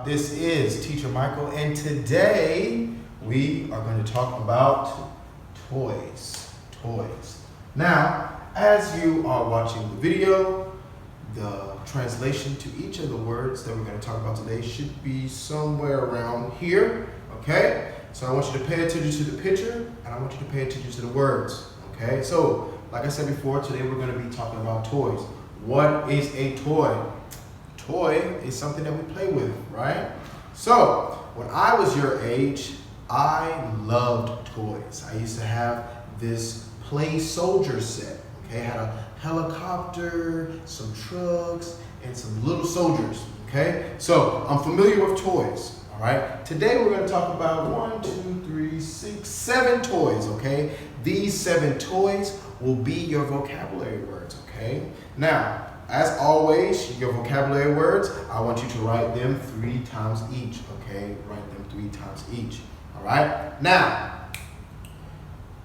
This is Teacher Michael, and today we are going to talk about toys. Now, as you are watching the video, the translation to each of the words that we're going to talk about today should be somewhere around here, okay? So I want you to pay attention to the picture, and I want you to pay attention to the words, okay? So, like I said before, today we're going to be talking about toys. What is a toy? Toy is something that we play with, right? So, when I was your age, I loved toys. I used to have this play soldier set, okay? It had a helicopter, some trucks, and some little soldiers, okay? So, I'm familiar with toys, all right? Today we're gonna talk about 7 toys, okay? These 7 toys will be your vocabulary words, okay? Now, as always, your vocabulary words, I want you to write them 3 times each, okay? Write them 3 times each, all right? Now,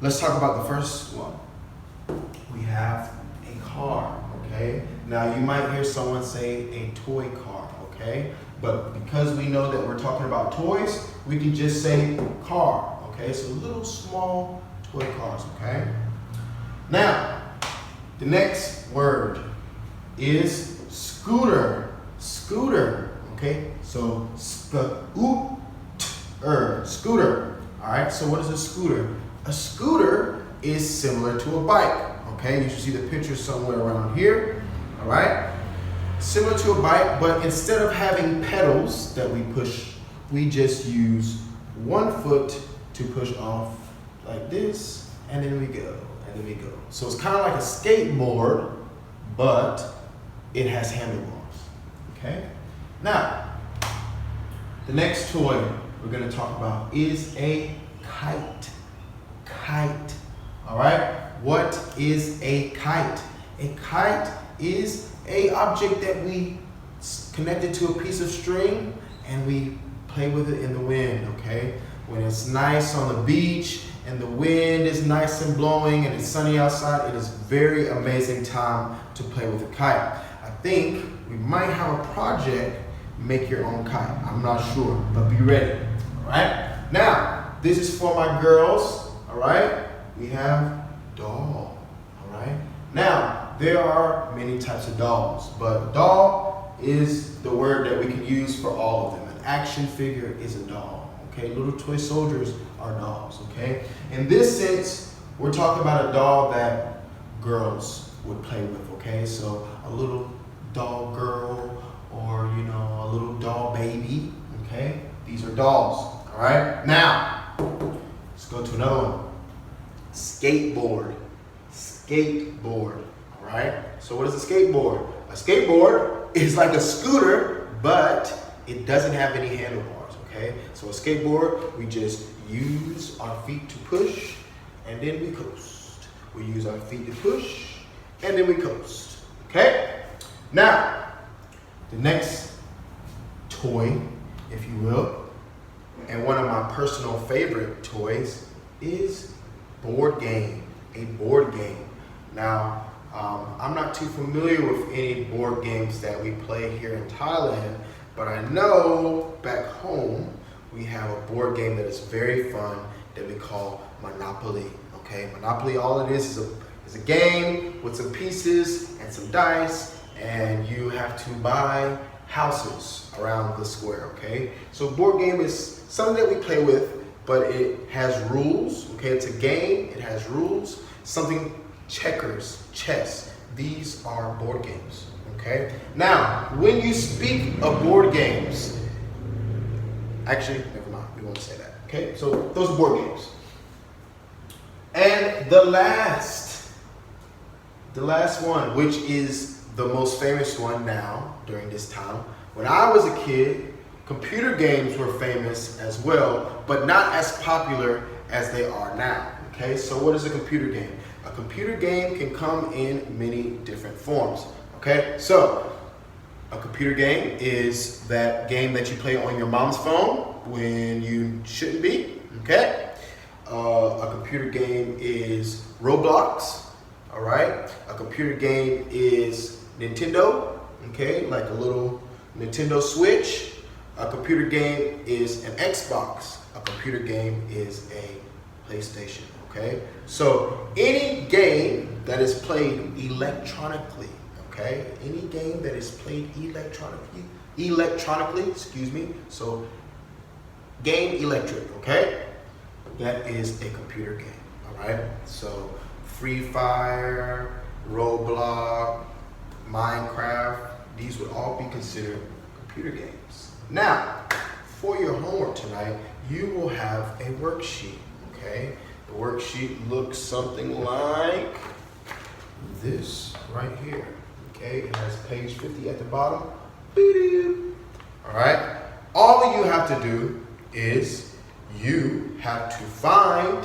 let's talk about the first one. We have a car, okay? Now, you might hear someone say a toy car, okay? But because we know that we're talking about toys, we can just say car, okay? So little small toy cars, okay? Now, the next word is scooter, okay? So scooter, all right? So what is a scooter? A scooter is similar to a bike, okay? You should see the picture somewhere around here, all right? Similar to a bike, but instead of having pedals that we push, we just use one foot to push off like this, and then we go, So it's kind of like a skateboard, but it has handlebars, okay? Now, the next toy we're gonna talk about is a kite. All right? What is a kite? A kite is a object that we connected to a piece of string and we play with it in the wind, okay? When it's nice on the beach and the wind is nice and blowing and it's sunny outside, it is very amazing time to play with a kite. I think we might have a project, make your own kite. I'm not sure, but be ready, all right? Now, this is for my girls, all right? We have doll, all right? Now, there are many types of dolls, but doll is the word that we can use for all of them. An action figure is a doll, okay? Little toy soldiers are dolls, okay? In this sense, we're talking about a doll that girls would play with, okay? So a little doll girl or, a little doll baby, okay? These are dolls, all right? Now, let's go to another one. Skateboard, all right? So what is a skateboard? A skateboard is like a scooter, but it doesn't have any handlebars, okay? So a skateboard, we just use our feet to push, and then we coast. We use our feet to push, and then we coast, okay? Now, the next toy, if you will, and one of my personal favorite toys is board game, a board game. Now, I'm not too familiar with any board games that we play here in Thailand, but I know back home we have a board game that is very fun that we call Monopoly, okay? Monopoly, all it is a game with some pieces and some dice, and you have to buy houses around the square, okay? So board game is something that we play with, but it has rules, okay? It's a game, it has rules. Something checkers, chess, these are board games, okay? Now, when you speak of board games, actually, never mind, we won't say that, okay? So those are board games. And the last one, which is the most famous one now during this time. When I was a kid, computer games were famous as well, but not as popular as they are now, okay? So what is a computer game? A computer game can come in many different forms, okay? So a computer game is that game that you play on your mom's phone when you shouldn't be, okay? A computer game is Roblox, all right? A computer game is Nintendo, okay? Like a little Nintendo Switch. A computer game is an Xbox. A computer game is a PlayStation, okay? So any game that is played electronically, okay? Any game that is played electronically, excuse me. So game electric, okay? That is a computer game, all right? So Free Fire, Roblox, Minecraft, these would all be considered computer games. Now, for your homework tonight, you will have a worksheet, okay? The worksheet looks something like this right here, okay? It has page 50 at the bottom. All right? All you have to do is you have to find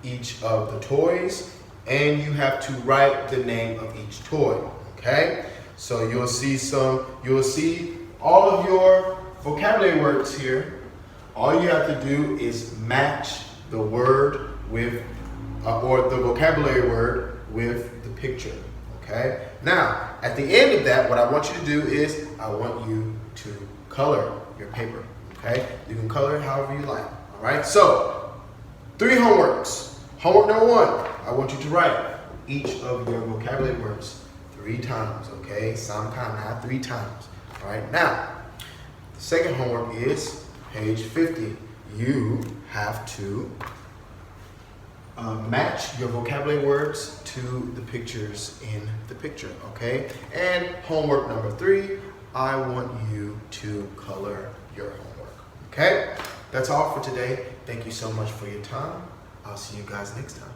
each of the toys and you have to write the name of each toy, okay? So you'll see all of your vocabulary words here. All you have to do is match the word with, or the vocabulary word with the picture, okay? Now, at the end of that, what I want you to do is, I want you to color your paper, okay? You can color it however you like, all right? So, 3 homeworks. Homework number 1, I want you to write each of your vocabulary words 3 times, okay? Sometimes, not 3 times, all right? Now, the second homework is page 50. You have to match your vocabulary words to the pictures in the picture, okay? And homework number 3, I want you to color your homework, okay? That's all for today. Thank you so much for your time. I'll see you guys next time.